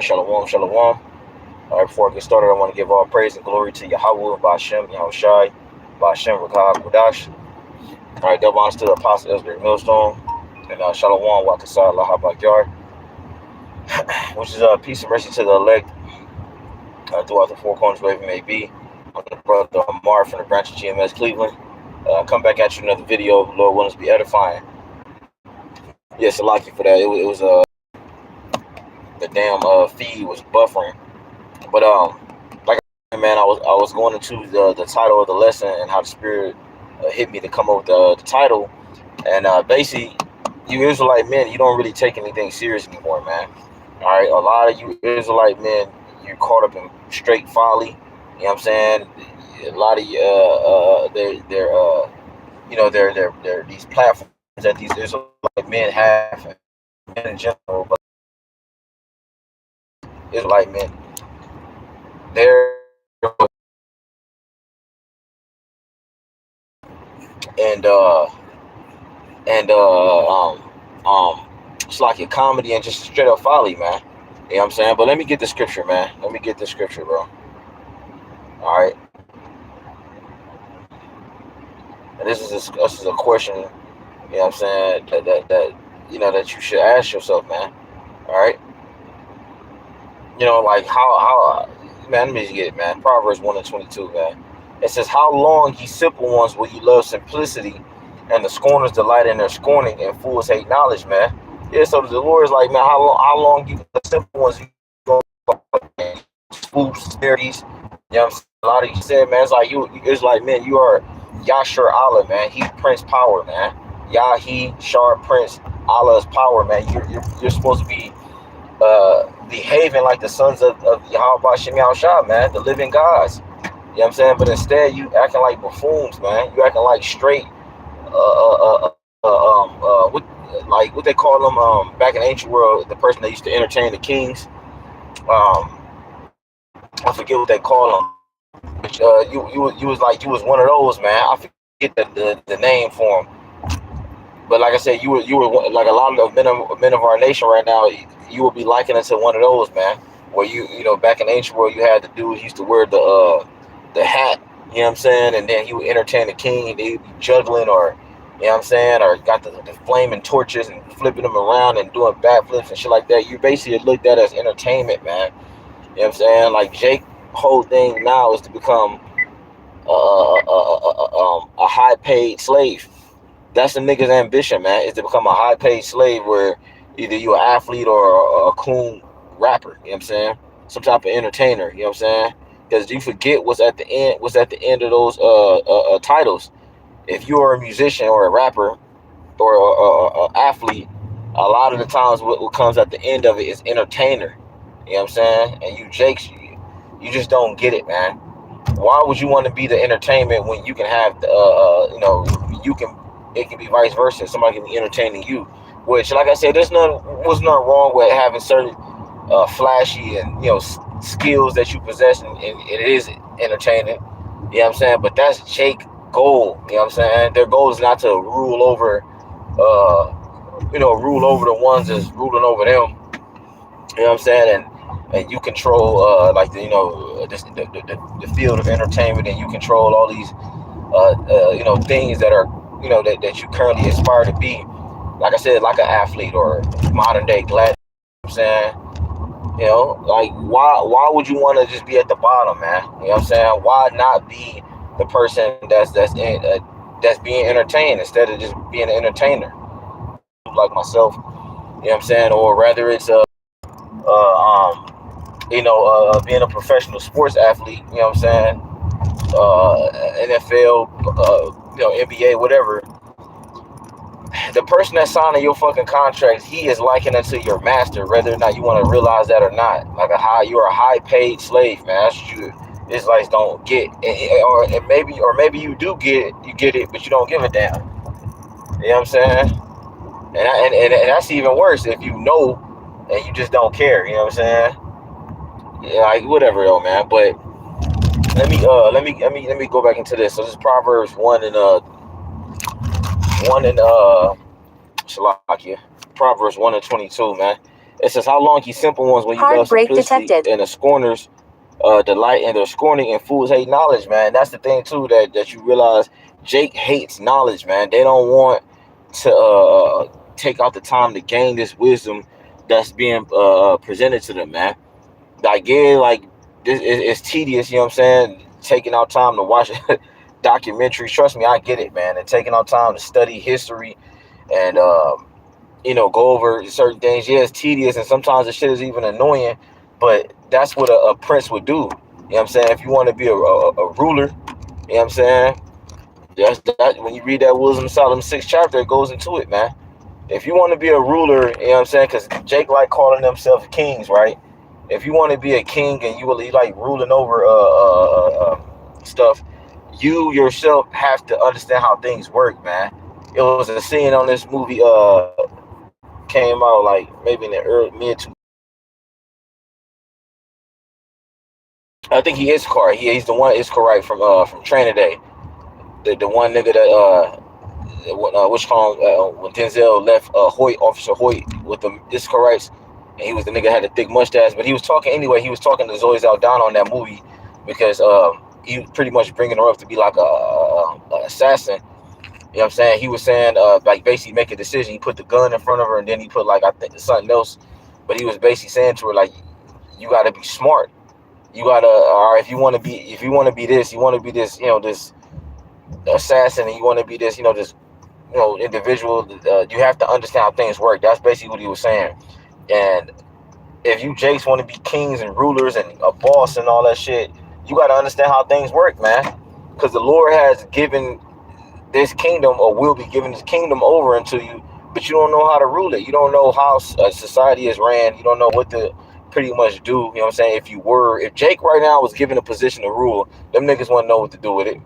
Shalom, shalom. All right, before I get started, I want to give all praise and glory to Yahweh, Bashem, Yahushai, Bashem, Rakah, Kudash. All right, double honors to the Apostle Ezra Millstone, and Shalom, Wakasar, Lahabakyar, which is peace and mercy to the elect throughout the four corners, wherever it may be. I'm the brother Amar from the branch of GMS Cleveland. Come back at you another video, Lord willing to be edifying. Yes, I like you for that. It was the damn feed was buffering. But like I said, man, I was going into the title of the lesson and how the Spirit hit me to come up with the title. And basically, you Israelite men, you don't really take anything serious anymore, man. All right, a lot of you Israelite men, you're caught up in straight folly. You know what I'm saying? A lot of they're these platforms that these Israelite men have, men in general, but Israelite men, they're and it's like a comedy and just straight up folly, man. You know what I'm saying? But let me get the scripture, man. Let me get the scripture, bro. All right. And this is a question, you know what I'm saying, that you should ask yourself, man. All right. Like how man, let me just get it, man. Proverbs 1:22, man. It says, "How long, ye simple ones, will ye love simplicity, and the scorners delight in their scorning, and fools hate knowledge," man. Yeah, so the Lord is like, man, how long you the simple ones you going fools, charities, you know what I'm saying? A lot of you said, man, it's like, man, you are Yashar Allah, man. He Prince Power, man. Yahi Shar Prince Allah's power, man. You're supposed to be behaving like the sons of Yahweh Shem Yahushua, man, the living gods. You know what I'm saying? But instead, you acting like buffoons, man. You acting like straight, what they call them back in the ancient world, the person that used to entertain the kings. I forget what they call them. But you was one of those, man. I forget the name for them. But like I said, you were like a lot of men of our nation right now. You would be likened to one of those, man. Where you know, back in the ancient world, you had the dude who used to wear the hat. You know what I'm saying? And then he would entertain the king. They'd be juggling, or you know what I'm saying, or got the flaming torches and flipping them around and doing backflips and shit like that. You basically looked at it as entertainment, man. You know what I'm saying? Like Jake, whole thing now is to become a high-paid slave. That's the nigga's ambition, man, is to become a high-paid slave where either you're an athlete or a coon rapper, you know what I'm saying? Some type of entertainer, you know what I'm saying? Because you forget what's at the end of those titles. If you are a musician or a rapper or a athlete, a lot of the times what comes at the end of it is entertainer. You know what I'm saying? And you jakes, you just don't get it, man. Why would you want to be the entertainment when you can have it can be vice versa. Somebody can be entertaining you, which, like I said, was nothing wrong with having certain flashy and skills that you possess, and it is entertaining. You know what I'm saying? But that's Jake goal. You know what I'm saying? Their goal is not to rule over the ones that's ruling over them. You know what I'm saying? And you control the field of entertainment, and you control all these things that are that you currently aspire to be. Like I said, like an athlete or modern day gladiator. You know what I'm saying? Like why would you want to just be at the bottom, man? You know what I'm saying? Why not be the person that's being entertained instead of just being an entertainer, like myself? You know what I'm saying? Or rather, it's being a professional sports athlete. You know what I'm saying? NFL, NBA, whatever. The person that's signing your fucking contract, he is likened unto your master, whether or not you want to realize that or not. You're a high paid slave, man. That's what you Israelites don't get, or maybe you do get it, but you don't give a damn. You know what I'm saying? And that's even worse if you know and you just don't care. You know what I'm saying? Yeah, like whatever though, man. But let me go back into this. So this is Proverbs 1 and Shalakia. Proverbs 1:22, man. It says, how long ye simple ones when you love simplicity and the scorners delight and they're scorning and fools hate knowledge, man. That's the thing too, that you realize Jake hates knowledge, man. They don't want to take out the time to gain this wisdom that's being presented to them, man. Like, yeah, like this it's tedious, you know what I'm saying? Taking out time to watch documentaries. Trust me, I get it, man. And taking out time to study history and go over certain things. Yeah, it's tedious and sometimes the shit is even annoying, but that's what a prince would do. You know what I'm saying? If you want to be a ruler, you know what I'm saying? That when you read that Wisdom of Solomon 6th chapter, it goes into it, man. If you want to be a ruler, you know what I'm saying? Because Jake like calling themselves kings, right? If you want to be a king and you like ruling over stuff, you yourself have to understand how things work, man. It was a scene on this movie came out like maybe in the early mid. I think he is Car. He's the one is correct from Training Day. The one nigga that when Denzel left Hoyt, Officer Hoyt, with the Iscarites, and he was the nigga that had a thick mustache. But he was talking anyway. He was talking to Zoe Saldana on that movie because he was pretty much bringing her up to be like a assassin. You know what I'm saying? He was saying like basically make a decision. He put the gun in front of her, and then he put like I think something else. But he was basically saying to her like, you got to be smart. You gotta, or if you want to be this, you want to be this, this assassin, and you want to be this, this individual, you have to understand how things work. That's basically what he was saying. And if you Jakes want to be kings and rulers and a boss and all that shit, you got to understand how things work, man. Because the Lord has given this kingdom, or will be giving this kingdom over into you, but you don't know how to rule it. You don't know how society is ran. You don't know what to pretty much do. You know what I'm saying? If Jake right now was given a position to rule, them niggas wouldn't know what to do with it.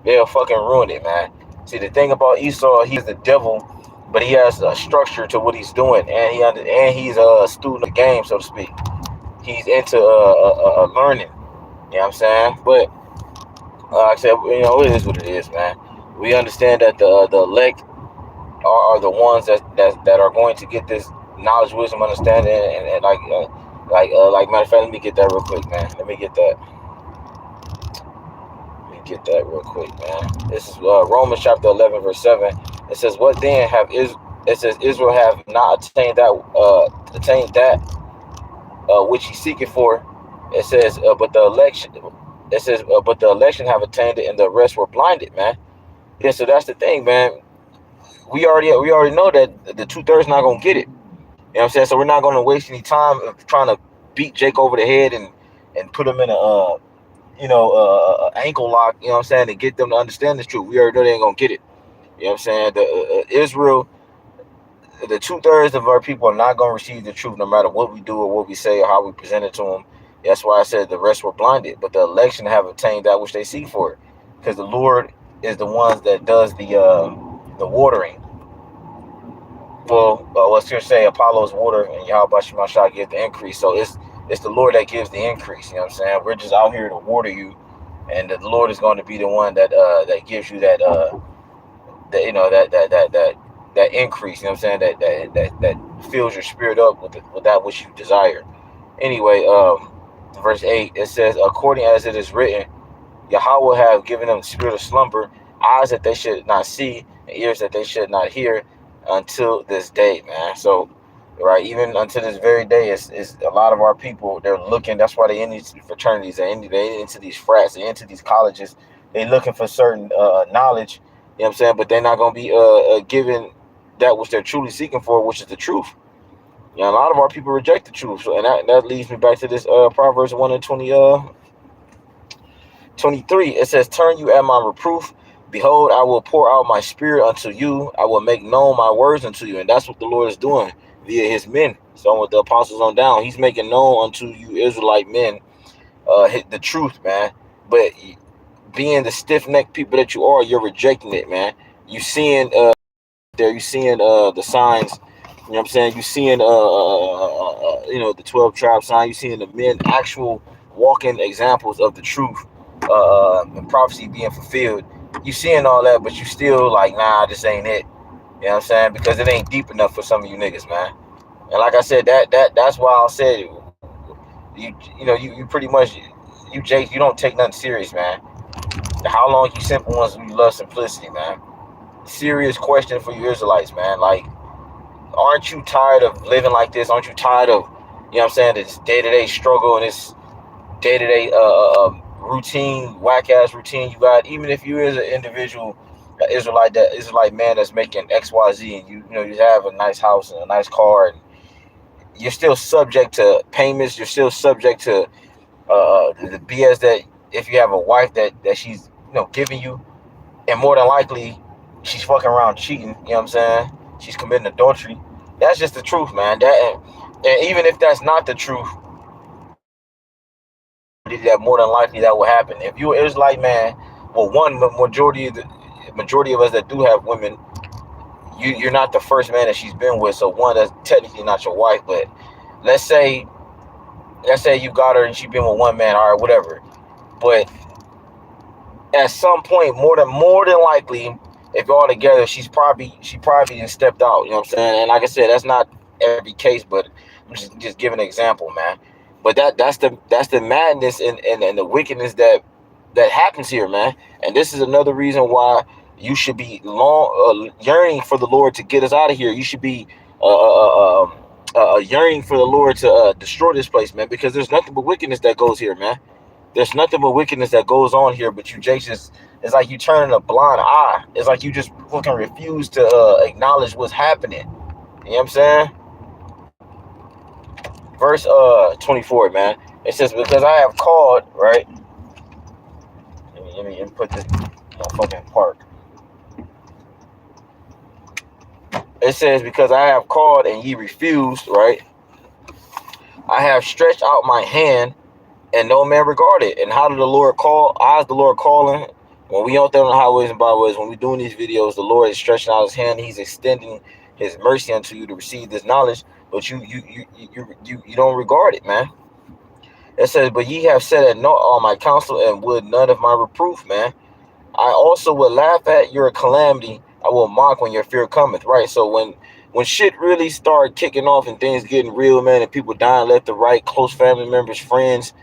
They'll fucking ruin it, man. See, the thing about Esau, he's the devil, but he has a structure to what he's doing, and he's a student of the game, so to speak. He's into learning. You know what I'm saying? But like I said, it is what it is, man. We understand that the elect are the ones that are going to get this knowledge, wisdom, understanding, and like matter of fact, let me get that real quick, man. Let me get that real quick, man. This is Romans chapter 11, verse 7. It says, "What then it says Israel have not attained that which he seeketh for." It says, but the election. It says, but the election have attained it, and the rest were blinded, man. Yeah, so that's the thing, man. We already know that the 2/3 not gonna get it. You know what I'm saying? So we're not gonna waste any time of trying to beat Jake over the head and put him in a ankle lock. You know what I'm saying? To get them to understand this truth. We already know they ain't gonna get it. You know what I'm saying? The Israel, the 2/3 of our people are not gonna receive the truth, no matter what we do or what we say or how we present it to them. That's why I said the rest were blinded, but the election have obtained that which they seek for it, because the Lord is the ones that does the watering. Well, let's here say Apollo's water and Yahweh Shemashah give the increase. So it's the Lord that gives the increase. You know what I'm saying? We're just out here to water you, and the Lord is going to be the one that gives you that that increase. You know what I'm saying? That fills your spirit up with that which you desire. Anyway, verse 8, it says, according as it is written, Yahweh have given them the spirit of slumber, eyes that they should not see, and ears that they should not hear, until this day, man. So, right, even until this very day, is a lot of our people, they're looking. That's why they in these fraternities, they into these frats, they into these colleges. They looking for certain knowledge. You know what I'm saying? But they're not going to be given that which they're truly seeking for, which is the truth. You know, a lot of our people reject the truth. So, and that leads me back to this Proverbs 1 and 23. It says, turn you at my reproof. Behold, I will pour out my spirit unto you. I will make known my words unto you. And that's what the Lord is doing via his men. So with the apostles on down, he's making known unto you Israelite men the truth, man. But being the stiff-necked people that you are, you're rejecting it, man. You seeing you seeing the signs. You know what I'm saying? You seeing the 12 tribe sign. You seeing the men actual walking examples of the truth and prophecy being fulfilled. You seeing all that, but you still like, nah, this ain't it. You know what I'm saying? Because it ain't deep enough for some of you niggas, man. And like I said, that's why I said you pretty much Jake, you don't take nothing serious, man. How long you simple ones you love simplicity, man? Serious question for you Israelites, man. Like, aren't you tired of living like this? Aren't you tired of, what I'm saying, this day-to-day struggle and this day-to-day routine, whack-ass routine you got? Even if you is an individual Israelite man that's making XYZ, and you have a nice house and a nice car, and you're still subject to payments. You're still subject to the BS that if you have a wife that she's giving you, and more than likely she's fucking around cheating. You know what I'm saying? She's committing adultery. That's just the truth, man. And even if that's not the truth, that more than likely that will happen. If you're an Israelite man, well, one majority of us that do have women, you're not the first man that she's been with. So one, that's technically not your wife, but let's say you got her and she's been with one man, all right, whatever. But at some point, more than likely, if you're all together, she probably stepped out. You know what I'm saying? And like I said, that's not every case, but I'm just giving an example, man. But that's the madness and the wickedness that happens here, man. And this is another reason why you should be yearning for the Lord to get us out of here. You should be yearning for the Lord to destroy this place, man, because there's nothing but wickedness that goes here, man. There's nothing but wickedness that goes on here, but you just, it's like you turning a blind eye. It's like you just fucking refuse to acknowledge what's happening. You know what I'm saying? Verse 24, man. It says, because I have called, right? Let me input this fucking part. It says, because I have called and ye refused, right? I have stretched out my hand and no man regarded. And how did the Lord call? How's the Lord calling? When we out there on the highways and byways, when we're doing these videos, the Lord is stretching out his hand. He's extending his mercy unto you to receive this knowledge, but you don't regard it, man. It says, but ye have said at naught all my counsel and would none of my reproof, man. I also will laugh at your calamity. I will mock when your fear cometh, right? So when shit really start kicking off and things getting real, man, and people dying left to right, close family members, friends,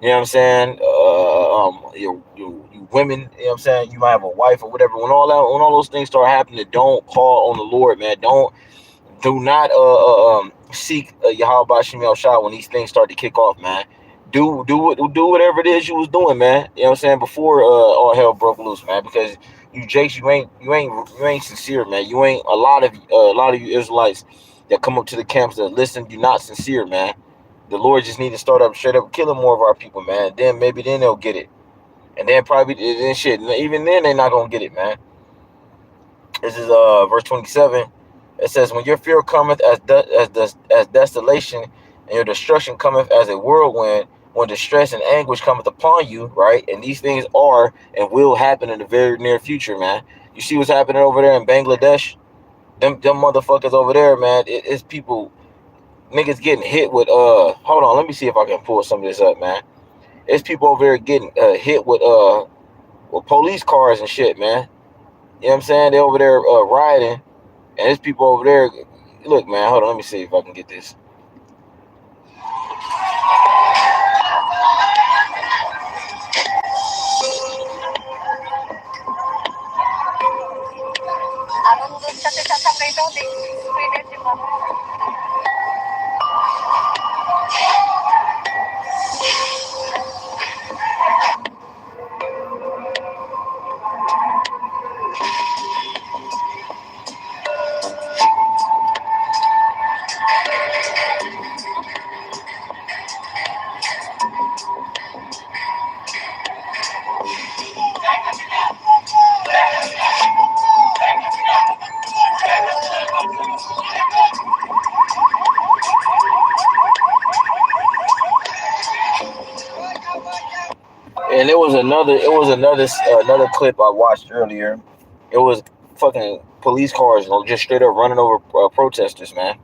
you know what I'm saying? You women, you know what I'm saying? You might have a wife or whatever. When all those things start happening, don't call on the Lord, man. Do not seek Yahweh Bashim El Shah when these things start to kick off, man. Do whatever it is you was doing, man. You know what I'm saying? Before all hell broke loose, man. Because you ain't sincere, man. You ain't a lot of you Israelites that come up to the camps that listen. You're not sincere, man. The Lord just need to start up straight up killing more of our people, man. Then maybe they'll get it. And then probably then shit. Even then they're not gonna get it, man. This is verse 27. It says, when your fear cometh as desolation, and your destruction cometh as a whirlwind, when distress and anguish cometh upon you, right? And these things are and will happen in the very near future, man. You see what's happening over there in Bangladesh? Them motherfuckers over there, man. It's people. Niggas getting hit with hold on, let me see if I can pull some of this up, man. It's people over there getting hit with police cars and shit, man. You know what I'm saying? They over there riding, and there's people over there. Look, man, hold on, let me see if I can get this. And it was another clip I watched earlier. It was fucking police cars just straight up running over protesters, man.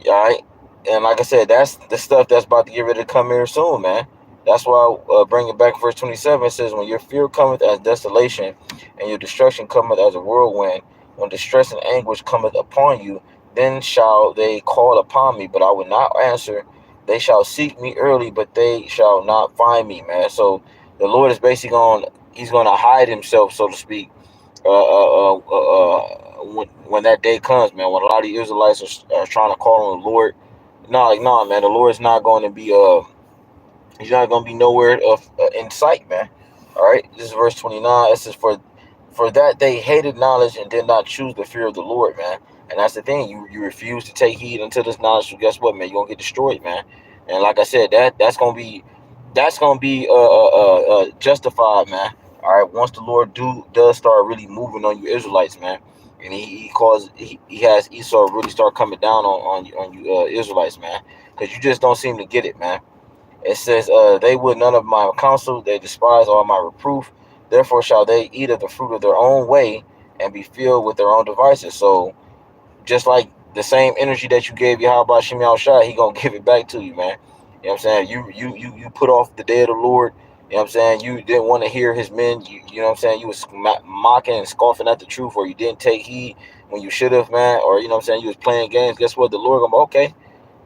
All right, and like I said, that's the stuff that's about to get ready to come here soon, man. That's why bring it back. Verse 27 it says, when your fear cometh as desolation, and your destruction cometh as a whirlwind, when distress and anguish cometh upon you, Then shall they call upon me, but I will not answer. They shall seek me early, but they shall not find me, man. So the Lord is basically he's gonna hide himself, so to speak, when that day comes, man. When a lot of the Israelites are trying to call on the Lord, no, man. The Lord's not going to be he's not going to be nowhere of in sight, man. All right, this is verse 29. It says, For that they hated knowledge and did not choose the fear of the Lord, man. And that's the thing. You refuse to take heed unto this knowledge. So guess what, man? You're gonna get destroyed, man. And like I said, that's gonna be justified, man. All right. Once the Lord does start really moving on you Israelites, man, and he has Esau really start coming down on you Israelites, man, because you just don't seem to get it, man. It says, they would none of my counsel, they despise all my reproof. Therefore shall they eat of the fruit of their own way and be filled with their own devices. So just like the same energy that you gave Yahweh Shem Shai, he gonna give it back to you, man. You know what I'm saying? You put off the day of the Lord. You know what I'm saying? You didn't want to hear his men. You know what I'm saying? You was mocking and scoffing at the truth, or you didn't take heed when you should have, man. Or you know what I'm saying? You was playing games. Guess what? The Lord gonna okay.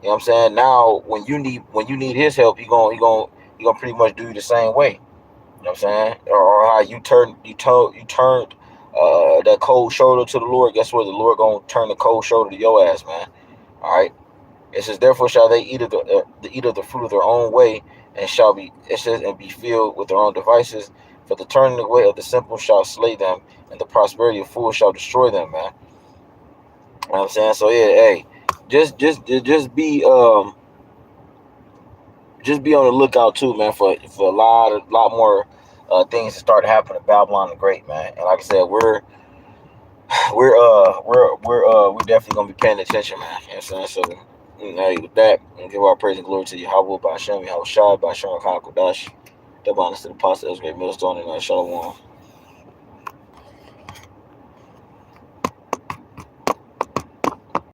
You know what I'm saying? Now when you need his help, he gonna pretty much do you the same way. You know what I'm saying? Or how you turned that cold shoulder to the Lord. Guess what? The Lord gonna turn the cold shoulder to your ass, man. All right. It says, therefore shall they eat of the fruit of their own way, and shall be it says and be filled with their own devices. For the turning away of the simple shall slay them, and the prosperity of fools shall destroy them, man. You know what I'm saying? So yeah, hey, just be on the lookout too, man, for a lot more things to start happening to Babylon the Great, man. And like I said, we're definitely gonna be paying attention, man. You know what I'm saying? So with that, and give our praise and glory to Yahweh by Shem, Yahweh Shai, by Shem Kodash, the bonus to the apostle, Great Millstone, and Shalom.